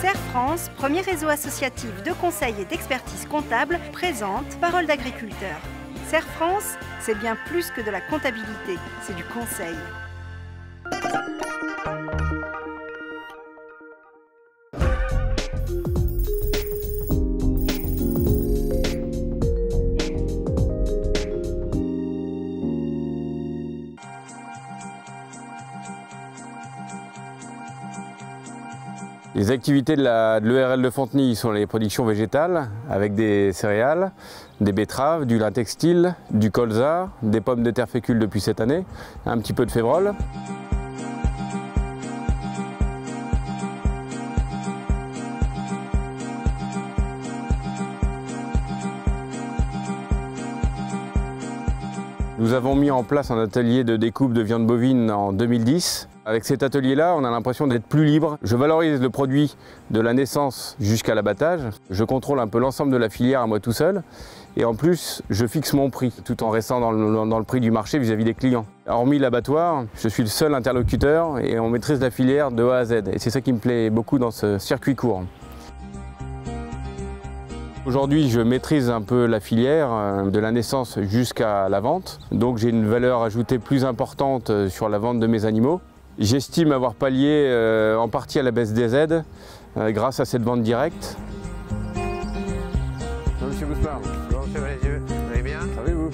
Serre France, premier réseau associatif de conseil et d'expertise comptable, présente Parole d'agriculteur. Serre France, c'est bien plus que de la comptabilité, c'est du conseil. Les activités de l'ERL de Fontenay sont les productions végétales avec des céréales, des betteraves, du lin textile, du colza, des pommes de terre fécule depuis cette année, un petit peu de févrole. Nous avons mis en place un atelier de découpe de viande bovine en 2010. Avec cet atelier-là, on a l'impression d'être plus libre. Je valorise le produit de la naissance jusqu'à l'abattage. Je contrôle un peu l'ensemble de la filière à moi tout seul. Et en plus, je fixe mon prix, tout en restant dans le prix du marché vis-à-vis des clients. Hormis l'abattoir, je suis le seul interlocuteur et on maîtrise la filière de A à Z. Et c'est ça qui me plaît beaucoup dans ce circuit court. Aujourd'hui, je maîtrise un peu la filière de la naissance jusqu'à la vente. Donc j'ai une valeur ajoutée plus importante sur la vente de mes animaux. J'estime avoir pallié en partie à la baisse des aides grâce à cette vente directe. Monsieur Bouspard. Bonjour Monsieur Malézieux, vous allez bien? Savez-vous?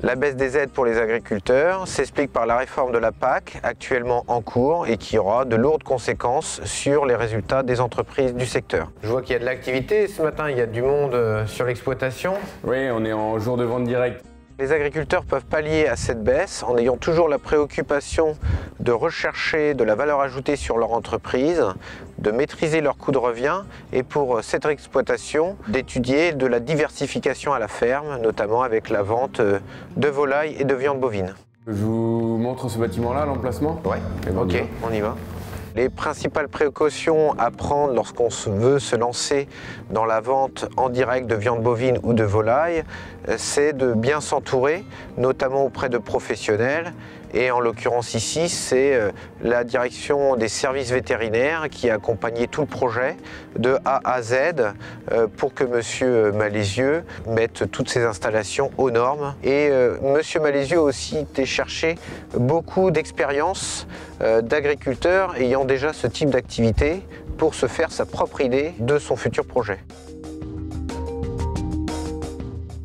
La baisse des aides pour les agriculteurs s'explique par la réforme de la PAC actuellement en cours et qui aura de lourdes conséquences sur les résultats des entreprises du secteur. Je vois qu'il y a de l'activité ce matin, il y a du monde sur l'exploitation. Oui, on est en jour de vente directe. Les agriculteurs peuvent pallier à cette baisse en ayant toujours la préoccupation de rechercher de la valeur ajoutée sur leur entreprise, de maîtriser leurs coûts de revient et pour cette exploitation d'étudier de la diversification à la ferme, notamment avec la vente de volailles et de viande bovine. Je vous montre ce bâtiment-là, l'emplacement? Ouais, ok, on y va. Les principales précautions à prendre lorsqu'on veut se lancer dans la vente en direct de viande bovine ou de volaille, c'est de bien s'entourer, notamment auprès de professionnels. Et en l'occurrence ici, c'est la direction des services vétérinaires qui a accompagné tout le projet de A à Z pour que Monsieur Malézieux mette toutes ces installations aux normes. Et Monsieur Malézieux a aussi été chercher beaucoup d'expérience d'agriculteurs ayant déjà ce type d'activité pour se faire sa propre idée de son futur projet.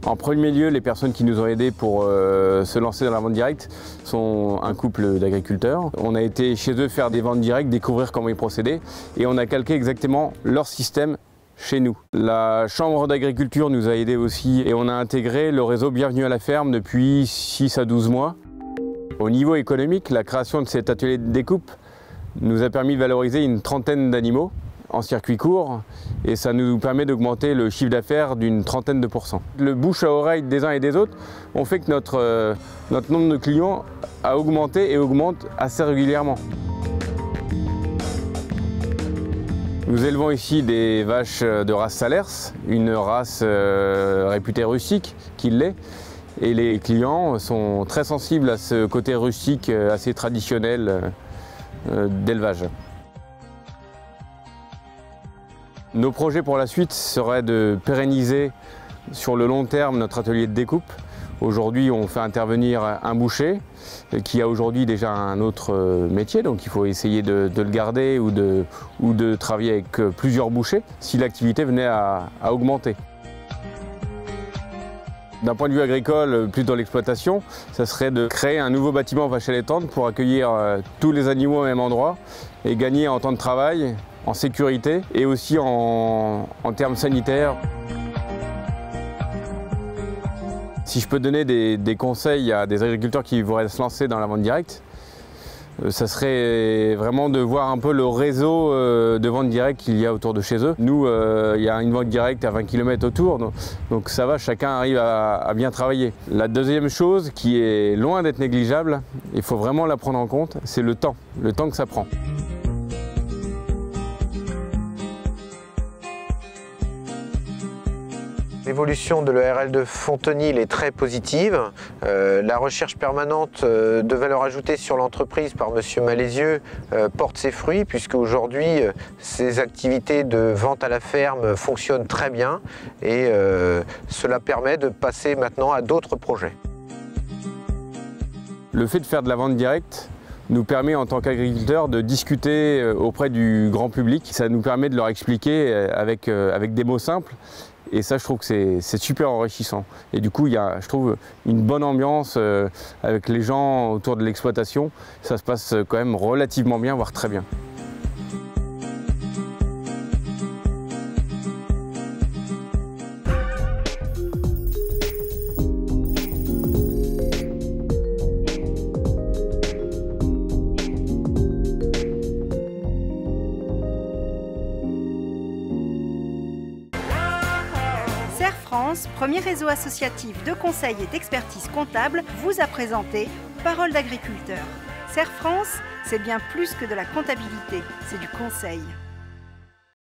En premier lieu, les personnes qui nous ont aidés pour se lancer dans la vente directe sont un couple d'agriculteurs. On a été chez eux faire des ventes directes, découvrir comment ils procédaient et on a calqué exactement leur système chez nous. La chambre d'agriculture nous a aidés aussi et on a intégré le réseau Bienvenue à la ferme depuis 6 à 12 mois. Au niveau économique, la création de cet atelier de découpe nous a permis de valoriser une trentaine d'animaux en circuit court et ça nous permet d'augmenter le chiffre d'affaires d'une trentaine de %. Le bouche à oreille des uns et des autres ont fait que notre nombre de clients a augmenté et augmente assez régulièrement. Nous élevons ici des vaches de race Salers, une race réputée rustique qui l'est. Et les clients sont très sensibles à ce côté rustique assez traditionnel d'élevage. Nos projets pour la suite seraient de pérenniser sur le long terme notre atelier de découpe. Aujourd'hui, on fait intervenir un boucher qui a aujourd'hui déjà un autre métier, donc il faut essayer de le garder ou de travailler avec plusieurs bouchers si l'activité venait à augmenter. D'un point de vue agricole, plus dans l'exploitation, ça serait de créer un nouveau bâtiment vache allaitante pour accueillir tous les animaux au même endroit et gagner en temps de travail, en sécurité et aussi en termes sanitaires. Si je peux donner des conseils à des agriculteurs qui voudraient se lancer dans la vente directe, ça serait vraiment de voir un peu le réseau de vente directe qu'il y a autour de chez eux. Nous, il y a une vente directe à 20 km autour, donc ça va, chacun arrive à bien travailler. La deuxième chose qui est loin d'être négligeable, il faut vraiment la prendre en compte, c'est le temps que ça prend. L'évolution de l'ERL de Fontenil est très positive. La recherche permanente de valeur ajoutée sur l'entreprise par M. Malézieux porte ses fruits, puisque aujourd'hui ces activités de vente à la ferme fonctionnent très bien et cela permet de passer maintenant à d'autres projets. Le fait de faire de la vente directe nous permet en tant qu'agriculteurs de discuter auprès du grand public. Ça nous permet de leur expliquer avec des mots simples. Et ça, je trouve que c'est super enrichissant. Et du coup, il y a, je trouve, une bonne ambiance avec les gens autour de l'exploitation. Ça se passe quand même relativement bien, voire très bien. Serre France, premier réseau associatif de conseil et d'expertise comptable, vous a présenté Parole d'agriculteur. Serre France, c'est bien plus que de la comptabilité, c'est du conseil.